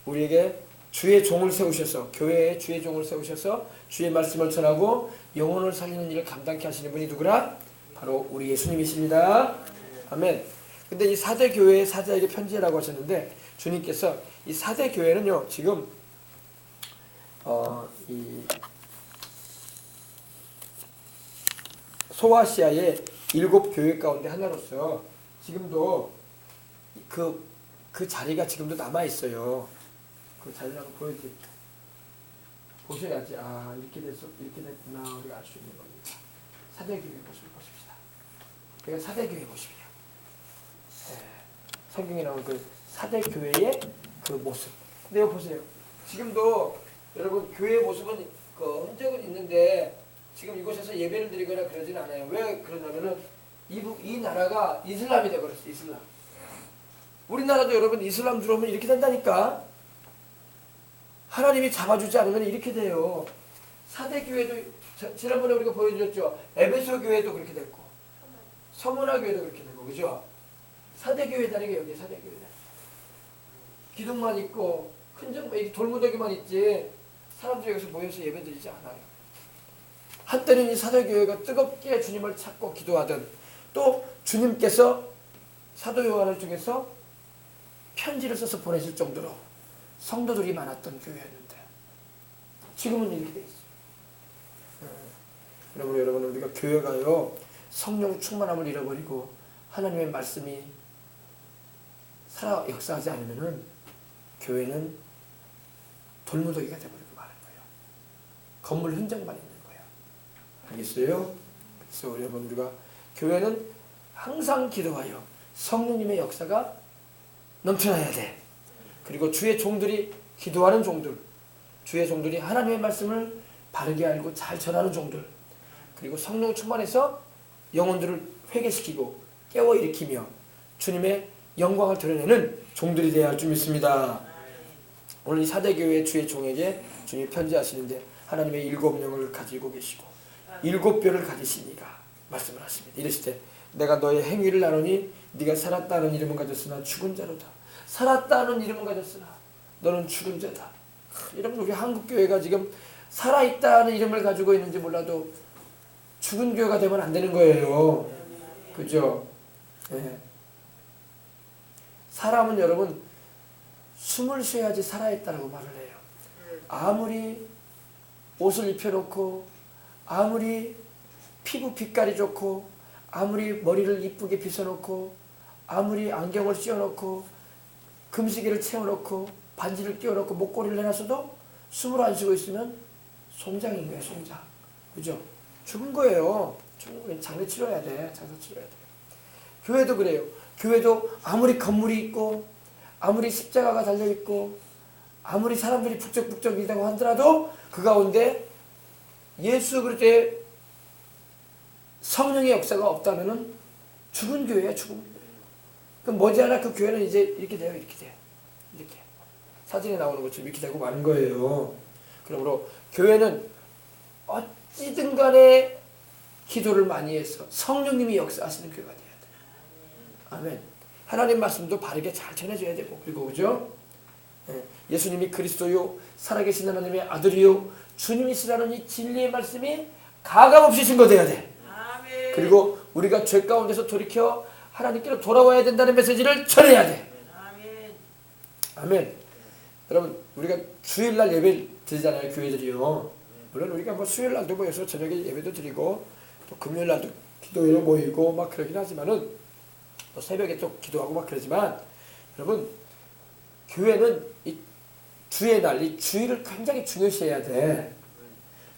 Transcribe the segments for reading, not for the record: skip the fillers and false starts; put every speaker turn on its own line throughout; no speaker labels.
우리에게 주의 종을 세우셔서, 교회에 주의 종을 세우셔서 주의 말씀을 전하고 영혼을 살리는 일을 감당케 하시는 분이 누구라? 바로 우리 예수님이십니다. 아멘. 근데 이 4대 교회의 사자에게 편지라고 하셨는데, 주님께서 이 4대 교회는요, 지금 이 소아시아의 7교회 가운데 하나로서 지금도 그 자리가 지금도 남아 있어요. 그 자리를 한번 보여드릴게요. 보셔야지, 아, 이렇게 됐구나, 우리가 알 수 있는 겁니다. 4대 교회 모습을 보십시다. 이건 4대 교회 모습이에요. 성경에 나오는 그 4대 교회의 그 모습. 근데 이거 보세요. 지금도 여러분 교회의 모습은 그 흔적은 있는데 지금 이곳에서 예배를 드리거나 그러진 않아요. 왜 그러냐면은 이 나라가 이슬람이 되어버렸어요. 이슬람. 우리나라도 여러분 이슬람 들어오면 이렇게 된다니까. 하나님이 잡아주지 않으면 이렇게 돼요. 4대 교회도 지난번에 우리가 보여드렸죠. 에베소 교회도 그렇게 됐고 서문화 교회도 그렇게 되고, 그죠? 4대 교회다니까. 여기 4대 교회다. 기둥만 있고 큰정 돌무더기만 있지 사람들이 여기서 모여서 예배드리지 않아요. 한때는 이 4대 교회가 뜨겁게 주님을 찾고 기도하던, 또 주님께서 사도 요한을 통해서 편지를 써서 보내실 정도로 성도들이 많았던 교회였는데 지금은 이렇게 돼 있어요. 여러분 우리가 교회가요 성령 충만함을 잃어버리고 하나님의 말씀이 살아 역사하지 않으면은 교회는 돌무더기가 되어버리고 마는 거예요. 건물 흔적만 있는 거예요. 알겠어요? 그래서 여러분 우리가 교회는 항상 기도하여 성령님의 역사가 넘쳐나야 돼. 그리고 주의 종들이 기도하는 종들, 주의 종들이 하나님의 말씀을 바르게 알고 잘 전하는 종들, 그리고 성령 충만해서 영혼들을 회개시키고 깨워 일으키며 주님의 영광을 드러내는 종들이 되어야 할 줄 믿습니다. 오늘 이 4대 교회의 주의 종에게 주님이 편지하시는데 하나님의 7영을 가지고 계시고 7뼈를 가지시니가 말씀을 하십니다. 이랬을 때 내가 너의 행위를 나누니 네가 살았다는 이름은 가졌으나 죽은 자로다. 살았다는 이름은 가졌으나 너는 죽은 자다. 여러분 우리 한국교회가 지금 살아있다는 이름을 가지고 있는지 몰라도 죽은 교회가 되면 안 되는 거예요. 그죠? 네. 사람은 여러분 숨을 쉬어야지 살아있다라고 말을 해요. 아무리 옷을 입혀놓고 아무리 피부 빛깔이 좋고 아무리 머리를 이쁘게 빗어놓고 아무리 안경을 씌워놓고 금시계를 채워놓고 반지를 끼워놓고 목걸이를 해놨어도 숨을 안 쉬고 있으면 송장인 거예요. 송장. 그죠? 죽은 거예요. 죽은 거예요. 장례 치러야 돼. 장사 치러야 돼. 교회도 그래요. 교회도 아무리 건물이 있고 아무리 십자가가 달려있고 아무리 사람들이 북적북적 일다고 하더라도 그 가운데 예수 그리스도의 성령의 역사가 없다면은 죽은 교회야. 죽은 교회. 그럼 머지않아 그 교회는 이제 이렇게 돼요. 이렇게 돼. 이렇게 사진에 나오는 것처럼 이렇게 되고 마는 거예요. 그러므로 교회는 어찌든 간에 기도를 많이 해서 성령님이 역사하시는 교회가 돼야 돼. 아멘. 하나님 말씀도 바르게 잘 전해줘야 되고, 그리고 그죠? 예수님이 그리스도요 살아계신 하나님의 아들이요 주님이시라는 이 진리의 말씀이 가감없이 증거돼야 돼. 아멘. 그리고 우리가 죄 가운데서 돌이켜 하나님께로 돌아와야 된다는 메시지를 전해야 돼. 아멘. 아멘. 여러분 우리가 주일날 예배 드리잖아요. 교회들이요. 물론 우리가 뭐 수요일날도 모여서 저녁에 예배도 드리고 또 금요일날도 기도회로 모이고 막 그러긴 하지만은 또 새벽에 또 기도하고 막 그러지만 여러분 교회는 이 주의 날, 이 주일을 굉장히 중요시해야 돼.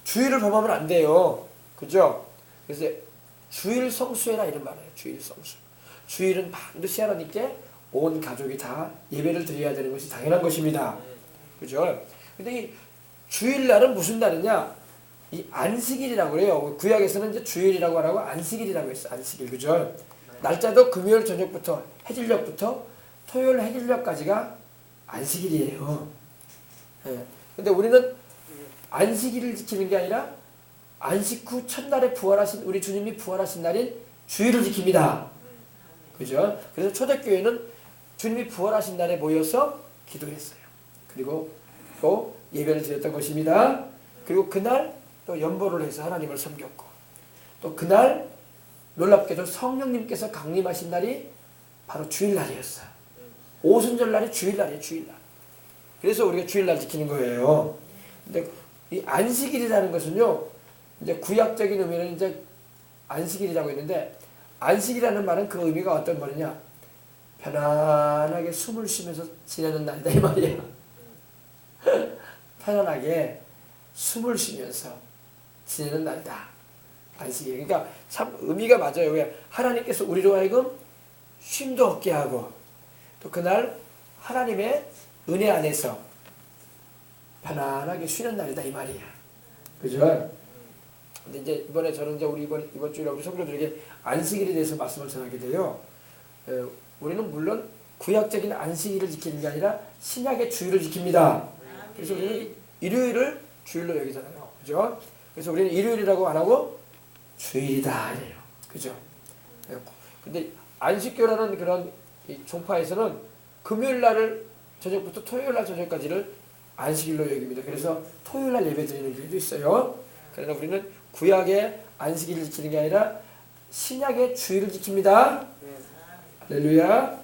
주일을 범하면 안 돼요. 그죠? 그래서 주일 성수해라 이런 말이에요. 주일 성수. 주일은 반드시 하나님께 온 가족이 다 예배를 드려야 되는 것이 당연한 것입니다. 그죠? 근데 이 주일날은 무슨 날이냐? 이 안식일이라고 그래요. 구약에서는 이제 주일이라고 안 하고 안식일이라고 했어. 안식일. 그죠? 날짜도 금요일 저녁부터 해질녘부터 토요일 해질녘까지가 안식일이에요. 예. 근데 우리는 안식일을 지키는 게 아니라 안식 후 첫날에 부활하신 우리 주님이 부활하신 날인 주일을 지킵니다. 그죠? 그래서 초대교회는 주님이 부활하신 날에 모여서 기도했어요. 그리고 또 예배를 드렸던 것입니다. 그리고 그날 또 연보를 해서 하나님을 섬겼고, 또 그날 놀랍게도 성령님께서 강림하신 날이 바로 주일날이었어요. 오순절날이 주일날이에요. 주일날. 그래서 우리가 주일날 지키는 거예요. 근데 이 안식일이라는 것은요, 이제 구약적인 의미는 이제 안식일이라고 했는데, 안식이라는 말은 그 의미가 어떤 말이냐, 편안하게 숨을 쉬면서 지내는 날이다 이 말이야. 편안하게 숨을 쉬면서 지내는 날이다. 안식일. 그러니까 참 의미가 맞아요. 왜? 하나님께서 우리로 하여금 쉼도 없게 하고, 또 그날 하나님의 은혜 안에서 편안하게 쉬는 날이다 이 말이야. 그죠? 근데 이제 이번에 저는 이제 이번 주일에 우리 성도들에게 안식일에 대해서 말씀을 전하게 돼요. 우리는 물론 구약적인 안식일을 지키는 게 아니라 신약의 주일을 지킵니다. 그래서 우리는 일요일을 주일로 여기잖아요. 그죠? 그래서 우리는 일요일이라고 안 하고 주일이다 이래요. 그죠? 근데 안식교라는 그런 이 종파에서는 금요일 날을 저녁부터 토요일 날 저녁까지를 안식일로 여깁니다. 그래서 토요일 날 예배 드리는 교회도 있어요. 그러나 우리는 구약의 안식일을 지키는 게 아니라 신약의 주일을 지킵니다. 할렐루야.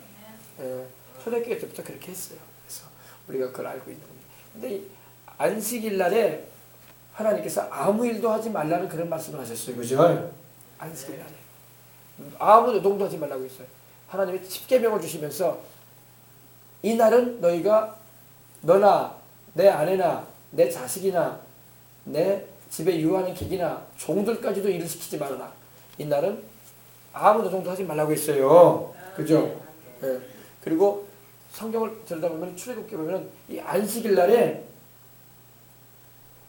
초대교회 때부터 그렇게 했어요. 그래서 우리가 그걸 알고 있는 겁니다. 근데 이 안식일 날에 하나님께서 아무 일도 하지 말라는 그런 말씀을 하셨어요. 그죠? 안식일 날에 아무 노동도 하지 말라고 했어요. 하나님이 십계명을 주시면서 이 날은 너희가 너나 내 아내나 내 자식이나 내 집에 유하는 객이나 종들까지도 일을 시키지 말아라. 이 날은 아무 노동도 하지 말라고 했어요. 그죠? 네. 그리고 성경을 들여다보면 출애굽기 보면 이 안식일 날에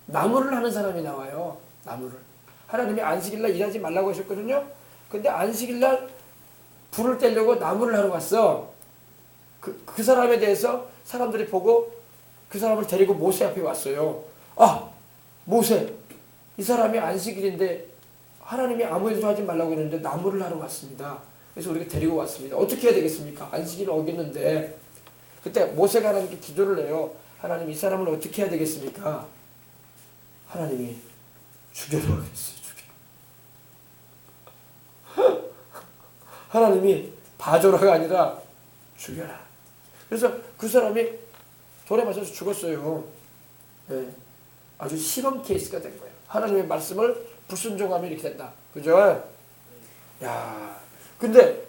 나무를 하는 사람이 나와요. 나무를. 하나님이 안식일 날 일하지 말라고 하셨거든요. 근데 안식일 날 불을 떼려고 나무를 하러 갔어. 그 사람에 대해서 사람들이 보고 그 사람을 데리고 모세 앞에 왔어요. 아, 모세, 이 사람이 안식일인데 하나님이 아무 일도 하지 말라고 했는데 나무를 하러 왔습니다. 그래서 우리가 데리고 왔습니다. 어떻게 해야 되겠습니까? 안식일을 어겼는데. 그때 모세가 하나님께 기도를 해요. 하나님, 이 사람을 어떻게 해야 되겠습니까? 하나님이 죽여라고 했어요. 죽여. 하나님이 봐줘라가 아니라 죽여라. 그래서 그 사람이 돌에 맞아서 죽었어요. 네. 아주 시범 케이스가 된 거예요. 하나님의 말씀을 불순종하면 이렇게 된다. 그죠? 야, 근데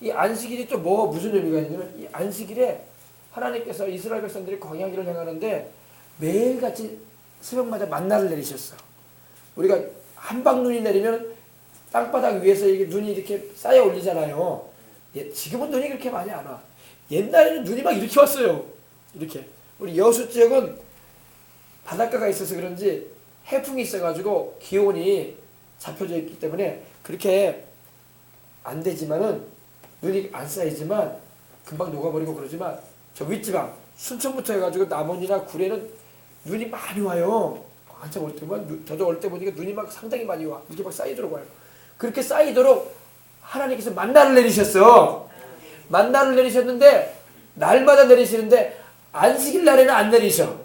이 안식일이 또 무슨 의미가 있냐면, 이 안식일에 하나님께서 이스라엘 백성들이 광야길을 행하는데 매일같이 새벽마다 만나를 내리셨어. 우리가 한방눈이 내리면 땅바닥 위에서 이게 눈이 이렇게 쌓여 올리잖아요. 지금은 눈이 그렇게 많이 안 와. 옛날에는 눈이 막 이렇게 왔어요. 이렇게. 우리 여수 지역은 바닷가가 있어서 그런지 해풍이 있어가지고 기온이 잡혀져 있기 때문에 그렇게 안 되지만은, 눈이 안 쌓이지만 금방 녹아버리고 그러지만, 저 윗지방 순천부터 해가지고 남원이나 구례는 눈이 많이 와요. 한참 올 때만, 저도 올 때 보니까 눈이 막 상당히 많이 와. 이렇게 막 쌓이도록 와요. 그렇게 쌓이도록 하나님께서 만나를 내리셨어. 만나를 내리셨는데 날마다 내리시는데 안식일 날에는 안 내리셔.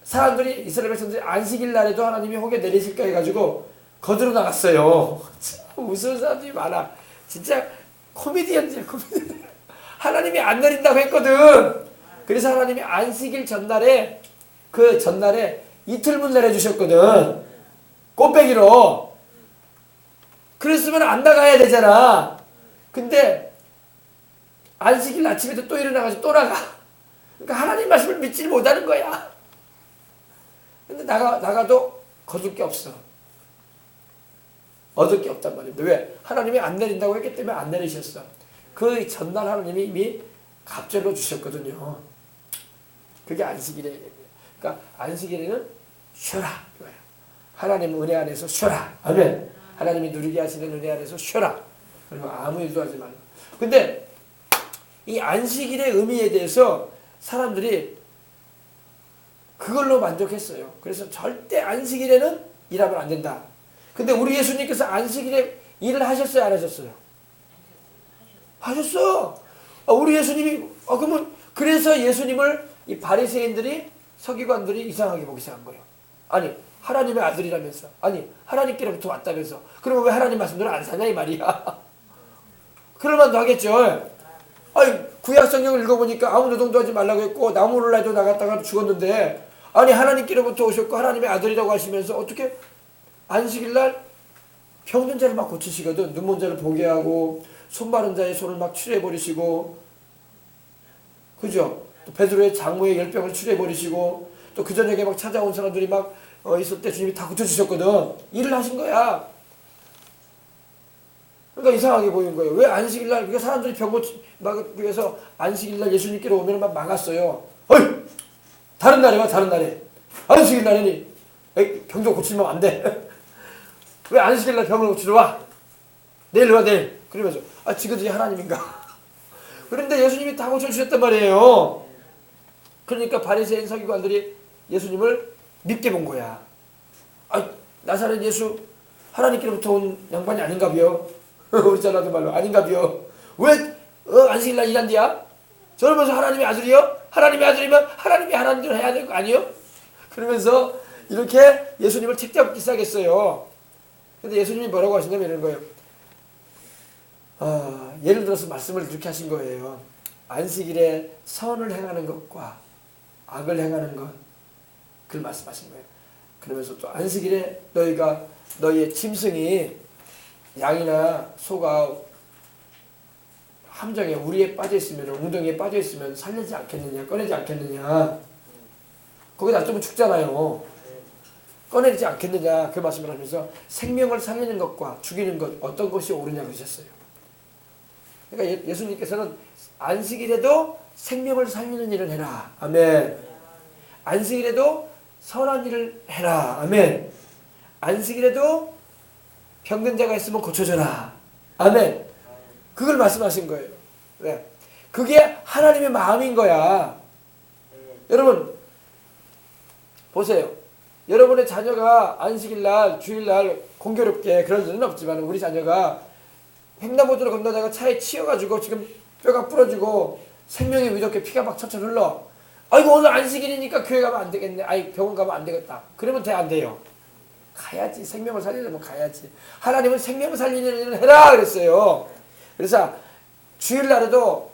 사람들이, 이스라엘 백성들이 안식일 날에도 하나님이 혹여 내리실까 해가지고 거들어 나갔어요. 무서운 사람들이 많아. 진짜 코미디언들, 코미디언들. 하나님이 안 내린다고 했거든. 그래서 하나님이 안식일 전날에, 그 전날에 이틀분 내려주셨거든. 꽃배기로. 그랬으면 안 나가야 되잖아. 근데 안식일 아침에도 또 일어나가지고 또 나가. 그러니까 하나님 말씀을 믿지 못하는 거야. 근데 나가도 거둘 게 없어. 얻을 게 없단 말입니다. 왜? 하나님이 안 내린다고 했기 때문에 안 내리셨어. 그 전날 하나님이 이미 갑절로 주셨거든요. 그게 안식일이에요. 그러니까 안식일에는 쉬어라. 하나님 은혜 안에서 쉬어라. 아멘. 하나님이 누리게 하시는 은혜 안에서 쉬어라. 그리고 아무 일도 하지 말라. 근데 이 안식일의 의미에 대해서 사람들이 그걸로 만족했어요. 그래서 절대 안식일에는 일하면 안 된다. 근데 우리 예수님께서 안식일에 일을 하셨어요, 안 하셨어요? 하셨어. 우리 예수님이 그러면 그래서 예수님을 이 바리새인들이 서기관들이 이상하게 보기 시작한 거예요. 아니 하나님의 아들이라면서, 아니 하나님께로부터 왔다면서, 그러면 왜 하나님 말씀대로 안 사냐 이 말이야. 그럴만도 하겠죠. 아니 구약 성경을 읽어보니까 아무 노동도 하지 말라고 했고 나무를 날도 나갔다가 죽었는데, 아니 하나님께로부터 오셨고 하나님의 아들이라고 하시면서 어떻게 안식일날 병든 자를 막 고치시거든. 눈먼 자를 보게 하고 손 마른 자의 손을 막 치료해버리시고, 그죠? 또 베드로의 장모의 열병을 치료해버리시고, 또 그 저녁에 막 찾아온 사람들이 막 있을 때 주님이 다 고쳐주셨거든. 일을 하신 거야. 그러니까 이상하게 보이는 거예요. 왜 안식일날, 그러니까 사람들이 병 고치 막 위해서 안식일날 예수님께로 오면 막 막았어요. 어이! 다른 날에 와, 다른 날에. 안식일날이니 병 좀 고치면 안 돼. 왜 안식일날 병을 고치러 와? 내일 와, 내일. 그러면서 지그들이 하나님인가? 그런데 예수님이 다 고쳐주셨단 말이에요. 그러니까 바리새인 서기관들이 예수님을 믿게 본 거야. 나사렛 예수 하나님께로부터 온 양반이 아닌가비요? 우리 잘나도 말로 아닌가비요? 왜 안식일날 일한디야? 저러면서 하나님의 아들이요? 하나님의 아들이면 하나님이 하나님 대로 해야 될 거 아니요? 그러면서 이렇게 예수님을 택잡기 시작했어요. 근데 예수님이 뭐라고 하시냐면 이런 거예요. 예를 들어서 말씀을 그렇게 하신 거예요. 안식일에 선을 행하는 것과 악을 행하는 것, 그걸 말씀하신 거예요. 그러면서 또 안식일에 너희의 짐승이 양이나 소가 함정에 우리에 빠져있으면, 웅덩이에 빠져있으면 살리지 않겠느냐, 꺼내지 않겠느냐. 거기 놔두면 죽잖아요. 꺼내지 않겠느냐, 그 말씀을 하면서 생명을 살리는 것과 죽이는 것 어떤 것이 옳으냐 그러셨어요. 그러니까 예수님께서는 안식일에도 생명을 살리는 일을 해라. 아멘. 안식일에도 선한 일을 해라. 아멘. 안식일에도 병든 자가 있으면 고쳐줘라. 아멘. 그걸 말씀하신 거예요. 왜? 그게 하나님의 마음인 거야. 여러분 보세요. 여러분의 자녀가 안식일날, 주일날 공교롭게, 그런 일은 없지만 우리 자녀가 횡단보도를 건너다가 차에 치여가지고 지금 뼈가 부러지고 생명이 위독해 피가 막 철철 흘러. 아이고 오늘 안식일이니까 교회 가면 안 되겠네. 병원 가면 안 되겠다. 그러면 안 돼요. 가야지. 생명을 살리려면 가야지. 하나님은 생명을 살리는 일을 해라 그랬어요. 그래서 주일날에도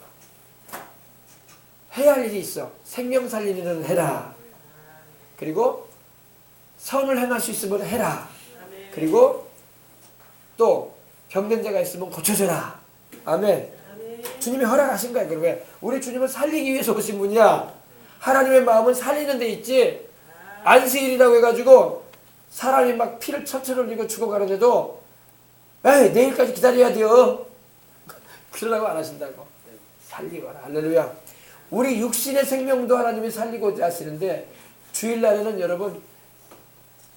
해야 할 일이 있어. 생명 살리는 일을 해라. 그리고 선을 행할 수 있으면 해라. 그리고 또 병든 자가 있으면 고쳐줘라. 아멘. 주님이 허락하신 거야. 그러면 우리 주님은 살리기 위해서 오신 분이야. 하나님의 마음은 살리는 데 있지, 안식일이라고 해가지고 사람이 막 피를 철철 흘리고 죽어가는데도 내일까지 기다려야 돼요. 그러라고 안 하신다고. 살리거라. 할렐루야. 우리 육신의 생명도 하나님이 살리고자 하시는데, 주일날에는 여러분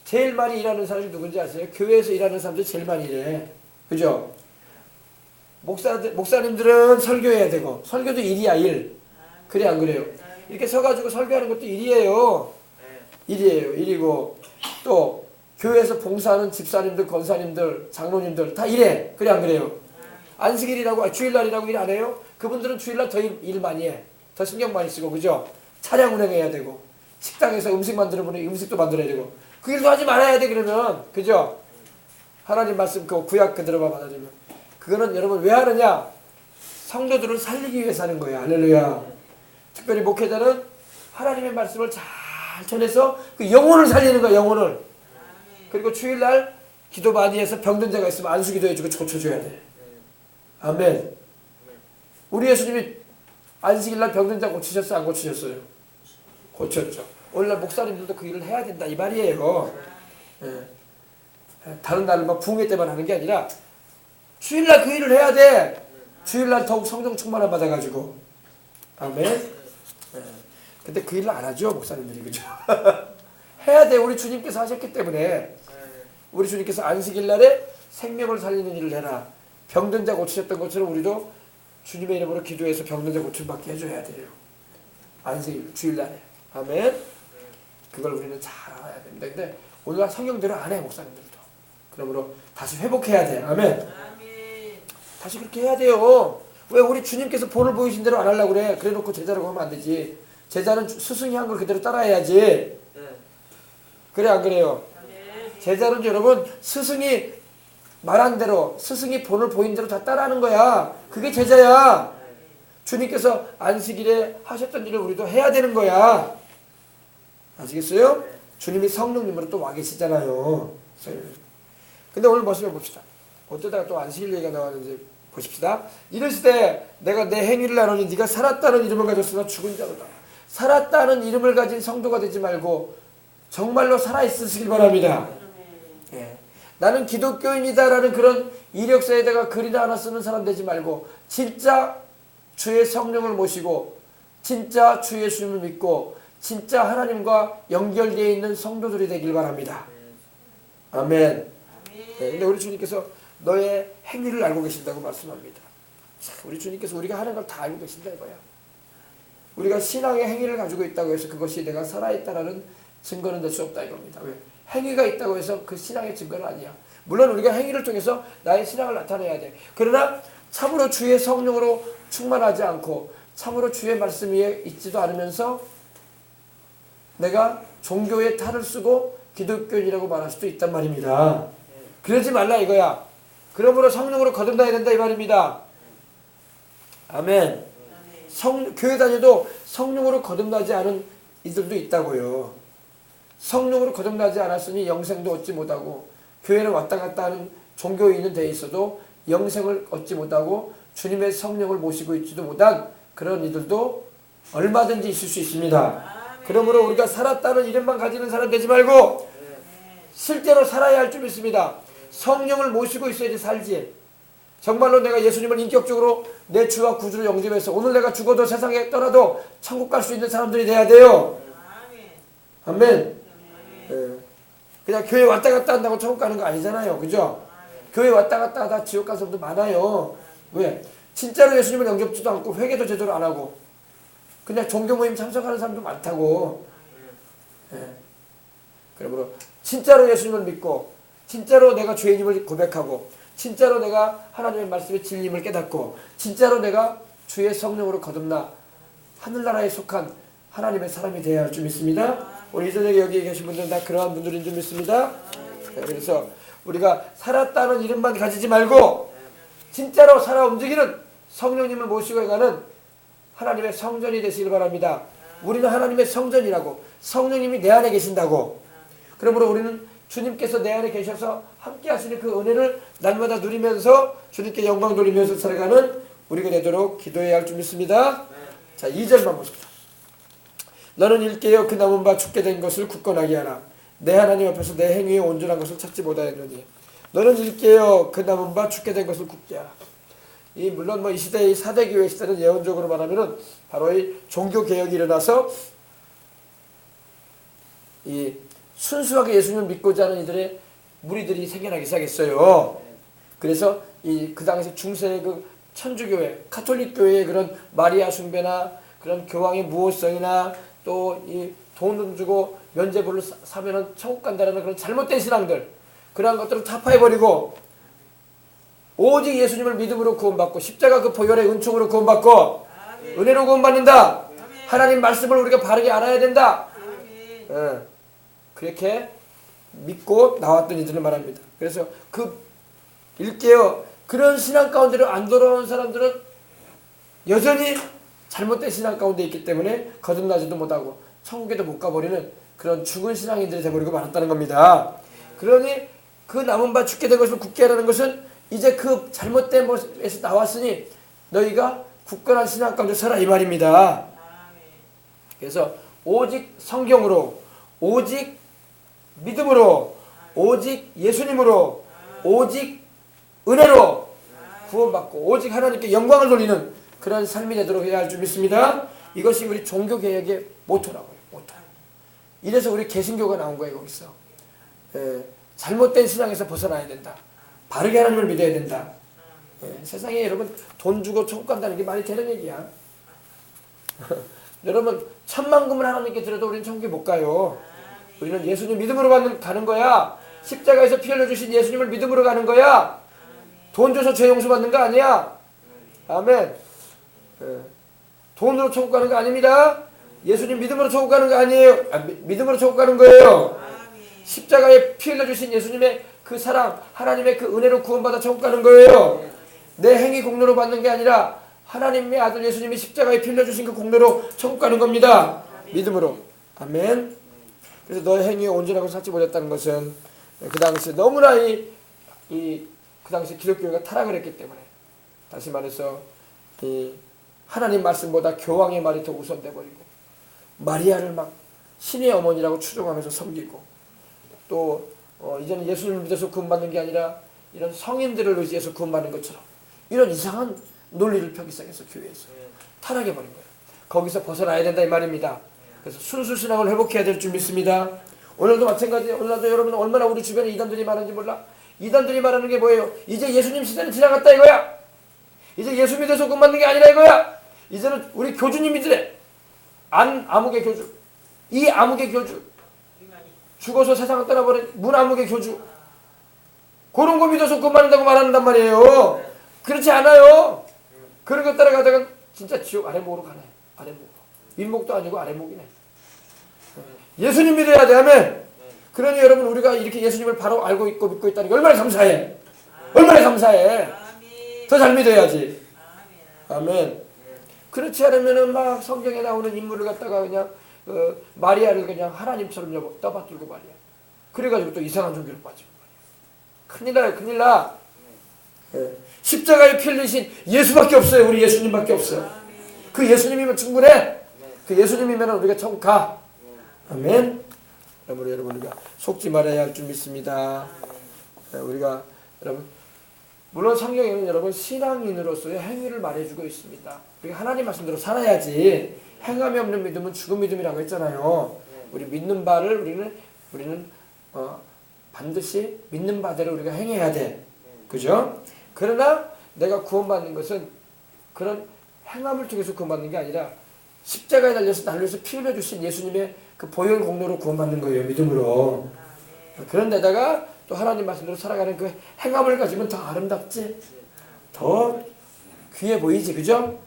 제일 많이 일하는 사람이 누군지 아세요? 교회에서 일하는 사람들이 제일 많이 일해. 그죠? 목사님들은 설교해야 되고, 설교도 일이야, 일. 그래 안 그래요? 이렇게 서가지고 설교하는 것도 일이에요. 일이고, 또 교회에서 봉사하는 집사님들, 권사님들, 장로님들 다 일해. 그래 안 그래요? 안식일이라고, 주일날이라고 일 안 해요? 그분들은 주일날 더 일 많이 해. 더 신경 많이 쓰고, 그죠? 차량 운행해야 되고, 식당에서 음식 만들어 보니 음식도 만들어야 되고, 그 일도 하지 말아야 돼. 그러면, 그죠? 하나님 말씀 그 구약 그대로만 받아들이면, 그거는 여러분 왜 하느냐? 성도들을 살리기 위해서 하는 거야. 할렐루야. 특별히 목회자는 하나님의 말씀을 잘 전해서 그 영혼을 살리는 거야. 영혼을. 그리고 주일날 기도 많이 해서 병든 자가 있으면 안수기도 해주고 고쳐줘야 돼. 아멘. 우리 예수님이 안식일날 병든 자 고치셨어요? 안 고치셨어요? 고쳤죠. 오늘날 목사님들도 그 일을 해야 된다 이 말이에요. 다른 날은 막 부흥회 때만 하는 게 아니라 주일날 그 일을 해야 돼. 주일날 더욱 성령 충만을 받아가지고. 아멘. 근데 그 일을 안 하죠, 목사님들이. 그죠? 해야 돼. 우리 주님께서 하셨기 때문에. 우리 주님께서 안식일날에 생명을 살리는 일을 해라. 병든 자 고치셨던 것처럼 우리도 주님의 이름으로 기도해서 병든 자 고침받게 해줘야 돼요. 안식일, 주일날에. 아멘. 그걸 우리는 잘 알아야 됩니다. 근데 오늘날 성경대로 안 해, 목사님들도. 그러므로 다시 회복해야 돼. 아멘. 다시 그렇게 해야 돼요. 왜 우리 주님께서 본을 보이신 대로 안 하려고 그래? 그래 놓고 제자라고 하면 안 되지. 제자는 스승이 한 걸 그대로 따라해야지. 그래 안 그래요? 제자는 여러분 스승이 말한 대로 스승이 본을 보인 대로 다 따라하는 거야. 그게 제자야. 주님께서 안식일에 하셨던 일을 우리도 해야 되는 거야. 아시겠어요? 주님이 성령님으로 또 와 계시잖아요. 근데 오늘 말씀해 봅시다. 어쩌다가 또 안식일 얘기가 나왔는지 보십시다. 이르시되 내가 내 행위를 나누니 네가 살았다는 이름을 가졌으나 죽은 자로다. 살았다는 이름을 가진 성도가 되지 말고 정말로 살아있으시길 바랍니다. 예. 나는 기독교인이다라는 그런 이력서에다가 글이나 하나 쓰는 사람 되지 말고 진짜 주의 성령을 모시고 진짜 주 예수님을 믿고 진짜 하나님과 연결되어 있는 성도들이 되길 바랍니다. 아멘. 근데 우리 주님께서 너의 행위를 알고 계신다고 말씀합니다. 자, 우리 주님께서 우리가 하는 걸 다 알고 계신다 이거야. 우리가 신앙의 행위를 가지고 있다고 해서 그것이 내가 살아있다라는 증거는 될 수 없다 이겁니다. 왜? 행위가 있다고 해서 그 신앙의 증거는 아니야. 물론 우리가 행위를 통해서 나의 신앙을 나타내야 돼. 그러나 참으로 주의 성령으로 충만하지 않고 참으로 주의 말씀 위에 있지도 않으면서 내가 종교의 탈을 쓰고 기독교인이라고 말할 수도 있단 말입니다. 그러지 말라 이거야. 그러므로 성령으로 거듭나야 된다 이 말입니다. 아멘. 교회 다녀도 성령으로 거듭나지 않은 이들도 있다고요. 성령으로 거듭나지 않았으니 영생도 얻지 못하고 교회를 왔다 갔다 하는 종교인은 돼 있어도 영생을 얻지 못하고 주님의 성령을 모시고 있지도 못한 그런 이들도 얼마든지 있을 수 있습니다. 그러므로 우리가 살았다는 이름만 가지는 사람 되지 말고 실제로 살아야 할 줄 믿습니다. 성령을 모시고 있어야지 살지. 정말로 내가 예수님을 인격적으로 내 주와 구주로 영접해서 오늘 내가 죽어도 세상에 떠나도 천국 갈 수 있는 사람들이 돼야 돼요. 아멘. 그냥 교회 왔다 갔다 한다고 천국 가는 거 아니잖아요. 그죠? 교회 왔다 갔다 하다 지옥 간 사람도 많아요. 왜? 진짜로 예수님을 영접지도 않고 회개도 제대로 안 하고 그냥 종교 모임 참석하는 사람도 많다고. 그러므로 진짜로 예수님을 믿고 진짜로 내가 죄인임을 고백하고 진짜로 내가 하나님의 말씀의 진리임을 깨닫고 진짜로 내가 주의 성령으로 거듭나 하늘나라에 속한 하나님의 사람이 되어야 할 줄 믿습니다. 우리 이 저녁에 여기 계신 분들은 다 그러한 분들인 줄 믿습니다. 그래서 우리가 살았다는 이름만 가지지 말고 진짜로 살아 움직이는 성령님을 모시고 가는 하나님의 성전이 되시길 바랍니다. 우리는 하나님의 성전이라고 성령님이 내 안에 계신다고. 그러므로 우리는 주님께서 내 안에 계셔서 함께 하시는 그 은혜를 날마다 누리면서 주님께 영광 돌리면서 살아가는 우리가 되도록 기도해야 할 줄 믿습니다. 자, 2절만 보십시오. 너는 일깨어 그 남은 바 죽게 된 것을 굳건하게 하라. 내 하나님 앞에서 내 행위에 온전한 것을 찾지 못하였느니 너는 일깨어 그 남은 바 죽게 된 것을 굳게 하라. 물론 이 시대의 4대 교회 시대는 예언적으로 말하면은 바로 이 종교 개혁이 일어나서 이 순수하게 예수님을 믿고자 하는 이들의 무리들이 생겨나기 시작했어요. 그래서 그 당시 중세의 그 천주교회, 카톨릭 교회의 그런 마리아 숭배나 그런 교황의 무호성이나 또 이 돈 주고 면제부를 사면은 천국 간다라는 그런 잘못된 신앙들, 그러한 것들을 타파해버리고 오직 예수님을 믿음으로 구원받고 십자가 그 보혈의 은총으로 구원받고 은혜로 구원받는다. 하나님 말씀을 우리가 바르게 알아야 된다. 그렇게 믿고 나왔던 이들을 말합니다. 그래서 일깨어 그런 신앙 가운데로 안 돌아온 사람들은 여전히 잘못된 신앙 가운데 있기 때문에 거듭나지도 못하고 천국에도 못 가버리는 그런 죽은 신앙인들이 되어버리고 말았다는 겁니다. 그러니 그 남은 바 죽게 된 것을 굳게 하라는 것은 이제 그 잘못된 모습에서 나왔으니 너희가 굳건한 신앙 가운데 서라 이 말입니다. 그래서 오직 성경으로 오직 믿음으로 오직 예수님으로 오직 은혜로 구원받고 오직 하나님께 영광을 돌리는 그런 삶이 되도록 해야 할 줄 믿습니다. 이것이 우리 종교개혁의 모토라고요. 모토. 이래서 우리 개신교가 나온 거예요. 거기서 잘못된 신앙에서 벗어나야 된다. 바르게 하나님을 믿어야 된다. 세상에 여러분 돈 주고 천국 간다는 게 말이 되는 얘기야. 여러분 천만금을 하나님께 드려도 우리는 천국에 못 가요. 우리는 예수님 믿음으로 가는 거야. 십자가에서 피 흘려주신 예수님을 믿음으로 가는 거야. 돈 줘서 죄 용서 받는 거 아니야. 아멘. 돈으로 천국 가는 거 아닙니다. 예수님 믿음으로 천국 가는 거 아니에요. 믿음으로 천국 가는 거예요. 십자가에 피 흘려주신 예수님의 그 사랑, 하나님의 그 은혜로 구원받아 천국 가는 거예요. 내 행위 공로로 받는 게 아니라 하나님의 아들 예수님이 십자가에 피 흘려주신 그 공로로 천국 가는 겁니다. 믿음으로. 아멘. 그래서 너의 행위에 온전하고 살지 못했다는 것은 그 당시 너무나 그 당시 기독교가 타락을 했기 때문에, 다시 말해서 하나님 말씀보다 교황의 말이 더 우선돼 버리고 마리아를 막 신의 어머니라고 추종하면서 섬기고, 또 이제는 예수님을 믿어서 구원받는 게 아니라 이런 성인들을 의지해서 구원받는 것처럼 이런 이상한 논리를 펴기 시작해서 교회에서 타락해 버린 거예요. 거기서 벗어나야 된다 이 말입니다. 그래서 순수 신앙을 회복해야 될 줄 믿습니다. 오늘도 마찬가지예요. 오늘도 여러분 얼마나 우리 주변에 이단들이 많은지 몰라. 이단들이 말하는 게 뭐예요? 이제 예수님 시대는 지나갔다 이거야. 이제 예수 믿어서 구원받는 게 아니라 이거야. 이제는 우리 교주님이들의 암흑의 교주, 이 암흑의 교주, 죽어서 세상을 떠나버린 문암흑의 교주, 그런 거 믿어서 구원받는다고 말한단 말이에요. 그렇지 않아요. 그런 거 따라가다가 진짜 지옥 아래목으로 가네. 아래목으로. 윗목도 아니고 아래목이네. 예수님 믿어야 돼. 아멘. 그러니 여러분, 우리가 이렇게 예수님을 바로 알고 있고 믿고 있다는 게 얼마나 감사해. 얼마나 감사해. 더 잘 믿어야지. 아멘. 그렇지 않으면은 막 성경에 나오는 인물을 갖다가 그냥 마리아를 그냥 하나님처럼 떠받들고 말이야. 그래가지고 또 이상한 종교로 빠지고 말이야. 큰일 나요. 큰일 나. 십자가에 피 흘리신 예수밖에 없어요. 우리 예수님밖에 없어요. 그 예수님이면 충분해. 그 예수님이면 우리가 천국 가. 아멘. 그러므로 여러분, 우리가 속지 말아야 할 줄 믿습니다. 우리가 여러분, 물론 성경에는 여러분 신앙인으로서의 행위를 말해주고 있습니다. 우리가 하나님 말씀대로 살아야지. 행함이 없는 믿음은 죽은 믿음이라고 했잖아요. 우리 믿는 바를 우리는 반드시 믿는 바대로 우리가 행해야 돼. 그죠? 그러나 내가 구원받는 것은 그런 행함을 통해서 구원받는 게 아니라 십자가에 달려서 피 흘려주신 예수님의 그 보혈 공로로 구원받는 거예요. 믿음으로. 그런데다가 또 하나님 말씀대로 살아가는 그 행함을 가지면 더 아름답지, 더 귀해 보이지. 그죠?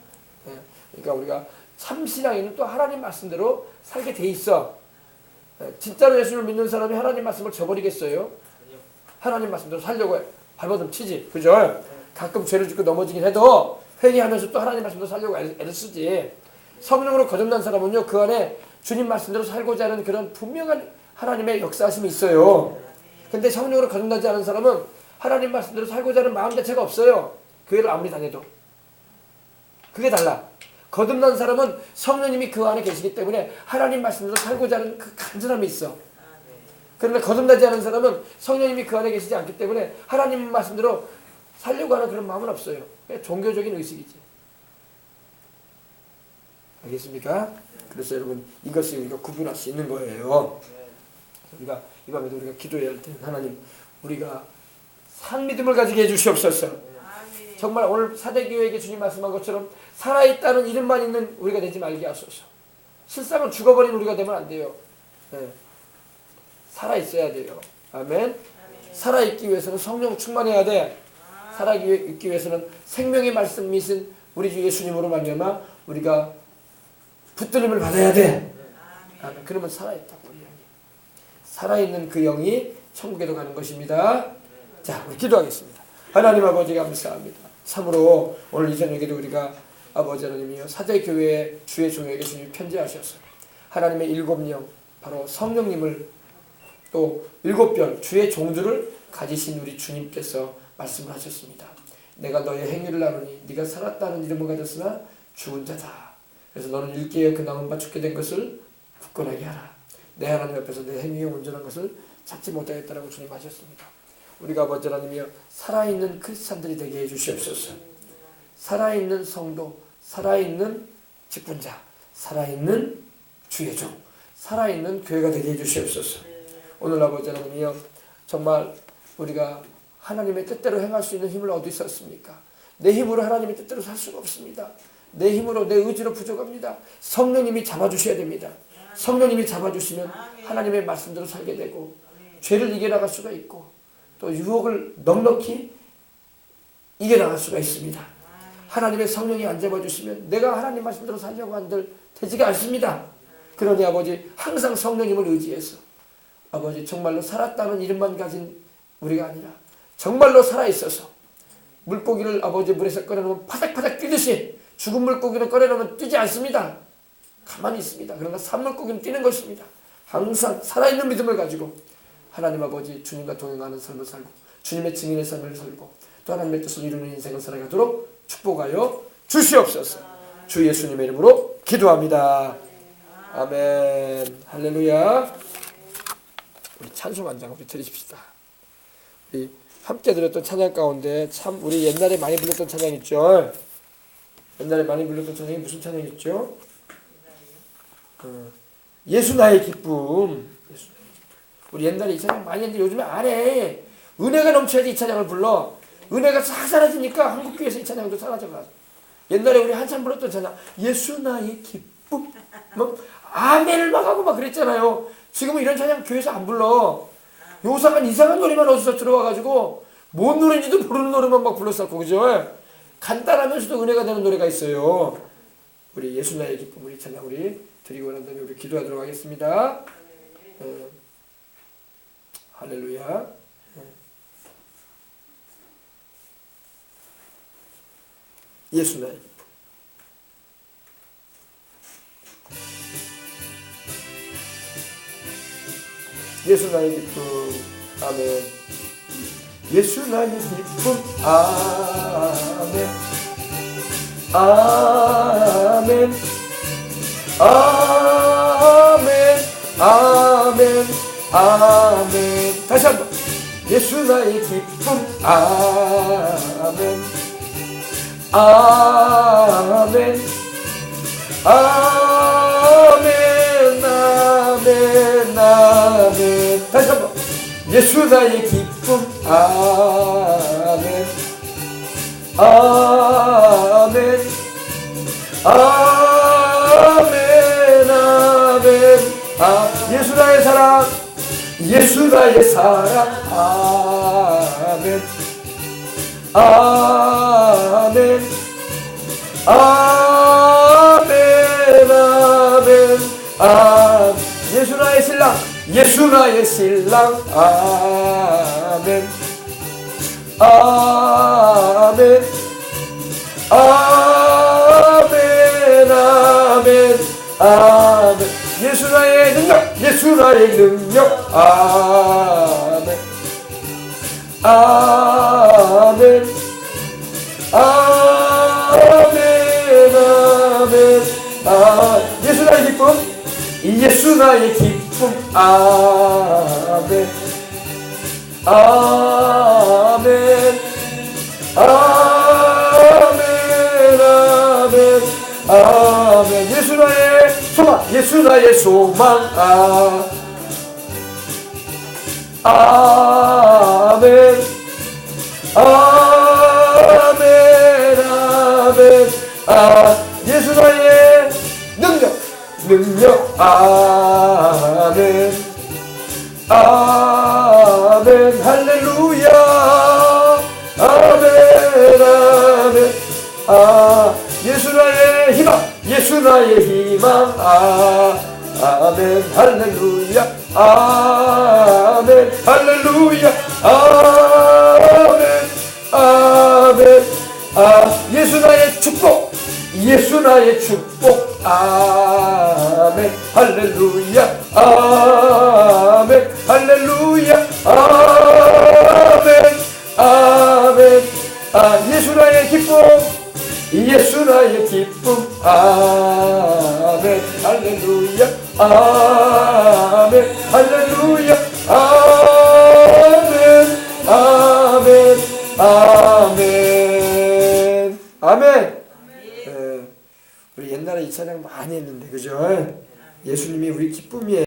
그러니까 우리가 참 신앙인은 또 하나님 말씀대로 살게 돼 있어. 진짜로 예수를 믿는 사람이 하나님 말씀을 저버리겠어요? 하나님 말씀대로 살려고 발버둥 치지. 그죠? 가끔 죄를 짓고 넘어지긴 해도 회개하면서 또 하나님 말씀대로 살려고 애를 쓰지. 성령으로 거듭난 사람은요, 그 안에 주님 말씀대로 살고자 하는 그런 분명한 하나님의 역사하심이 있어요. 근데 성령으로 거듭나지 않은 사람은 하나님 말씀대로 살고자 하는 마음 자체가 없어요. 교회를 아무리 다녀도. 그게 달라. 거듭난 사람은 성령님이 그 안에 계시기 때문에 하나님 말씀대로 살고자 하는 그 간절함이 있어. 그런데 거듭나지 않은 사람은 성령님이 그 안에 계시지 않기 때문에 하나님 말씀대로 살려고 하는 그런 마음은 없어요. 그냥 종교적인 의식이지. 알겠습니까? 그래서 여러분, 이것을 우리가 구분할 수 있는 거예요. 우리가 이 밤에도 우리가 기도해야 할 때는 하나님, 우리가 산 믿음을 가지게 해주시옵소서. 정말 오늘 사대교회에게 주님 말씀한 것처럼 살아있다는 이름만 있는 우리가 되지 말게 하소서. 실상은 죽어버린 우리가 되면 안 돼요. 살아있어야 돼요. 아멘. 살아있기 위해서는 성령 충만해야 돼. 살아있기 위해서는 생명의 말씀이신 우리 주 예수님으로 말미암아 우리가 붙들림을 받아야 돼. 아멘. 그러면 살아있다고. 우리 영이. 살아있는 그 영이 천국에도 가는 것입니다. 자, 우리 기도하겠습니다. 하나님 아버지 감사합니다. 참으로 오늘 이 저녁에도 우리가 아버지 하나님이여 사대교회 주의 종에게 주님 편지하셔서 하나님의 일곱 영, 바로 성령님을 또 일곱 별 주의 종들을 가지신 우리 주님께서 말씀을 하셨습니다. 내가 너의 행위를 나누니 네가 살았다는 이름을 가졌으나 죽은 자다. 그래서 너는 일개의 그 남은 바 죽게 된 것을 굳건하게 하라. 내 하나님 앞에서 내 행위에 온전한 것을 찾지 못하겠다라고 주님 하셨습니다. 우리가 아버지 하나님이여 살아있는 크리스찬들이 되게 해주시옵소서. 살아있는 성도, 살아있는 직분자, 살아있는 주의 종, 살아있는 교회가 되게 해주시옵소서. 오늘 아버지 하나님이여 정말 우리가 하나님의 뜻대로 행할 수 있는 힘을 얻을 수 없습니까? 내 힘으로 하나님의 뜻대로 살 수가 없습니다. 내 힘으로 내 의지로 부족합니다. 성령님이 잡아주셔야 됩니다. 성령님이 잡아주시면 하나님의 말씀대로 살게 되고 죄를 이겨나갈 수가 있고 또 유혹을 넉넉히 이겨나갈 수가 있습니다. 하나님의 성령이 안 잡아주시면 내가 하나님 말씀대로 살려고 한들 되지가 않습니다. 그러니 아버지 항상 성령님을 의지해서 아버지 정말로 살았다는 이름만 가진 우리가 아니라 정말로 살아있어서 물고기를 아버지 물에서 꺼내놓으면 파닥파닥 뛰듯이 죽은 물고기를 꺼내놓으면 뛰지 않습니다. 가만히 있습니다. 그러나 산 물고기는 뛰는 것입니다. 항상 살아있는 믿음을 가지고 하나님 아버지 주님과 동행하는 삶을 살고 주님의 증인의 삶을 살고 또 하나님의 뜻을 이루는 인생을 살아가도록 축복하여 주시옵소서. 주 예수님의 이름으로 기도합니다. 아멘. 할렐루야. 우리 찬송 한 장 우리 드리십시다. 우리 함께 들었던 찬양 가운데 참 우리 옛날에 많이 불렀던 찬양 있죠. 옛날에 많이 불렀던 찬양이 무슨 찬양 있죠? 예수 나의 기쁨. 우리 옛날에 이 찬양 많이 했는데 요즘에 안 해. 은혜가 넘쳐야지 이 찬양을 불러. 은혜가 싹 사라지니까 한국교회에서 이 찬양도 사라져가지고. 옛날에 우리 한참 불렀던 찬양 예수 나의 기쁨 막 아멘을 막 하고 막 그랬잖아요. 지금은 이런 찬양 교회에서 안 불러. 요상한 이상한 노래만 어디서 들어와가지고 뭔 노래인지도 모르는 노래만 막 불렀었고 그죠? 간단하면서도 은혜가 되는 노래가 있어요. 우리 예수 나의 기쁨 우리 찬양 우리 드리고 난 다음에 우리 기도하도록 하겠습니다. 할렐루야. 예수 나의 기쁨. 예수 나의 기쁨. 아멘. 예수 나의 기쁨. 아멘. 아멘. 아멘. 아멘. 아멘. 다시 한번. 예수 나의 기쁨. 아멘. 아멘. 아멘. 아멘. 아멘. 다시 한번. 예수 나의 기쁨. 아멘. 아멘. 아멘. 아멘. 예수 나의 사랑. 예수 나의 사랑. 아멘. 아멘. 아멘. 아멘. 예수 나의 신랑. 예수 나의 신랑. 아멘. 아멘. 아멘. 아멘. 아멘. 예수 나의 능력. 예수 나의 능력. 아멘. 아멘. 아멘. 아멘. 예수 나의 기쁨. 예수 나의 기쁨. 아멘. 아멘. 아멘. 아멘. 아멘. 예수 나의 소망. 예수 나의 소망. 아멘. 아멘. 아멘. 예수 나의 능력. 능력. 아멘. 아멘. 할렐루야. 아멘. 아멘. 예수 나의 희망. 예수 나의 희망. 아멘. 할렐루야. 아멘. 할렐루야. 아멘. 아멘. 예수 나의 축복. 예수 나의 축복. 아멘. 할렐루야. 아멘. 할렐루야. 아멘. 아멘. 예수 나의 기쁨. 예수 나의 기쁨. 아멘. 할렐루야. 아멘. 할렐루야. 아멘. 아멘. 아멘. 아멘. 우리 옛날에 이 찬양 많이 했는데 그죠? 예수님이 우리 기쁨이에요.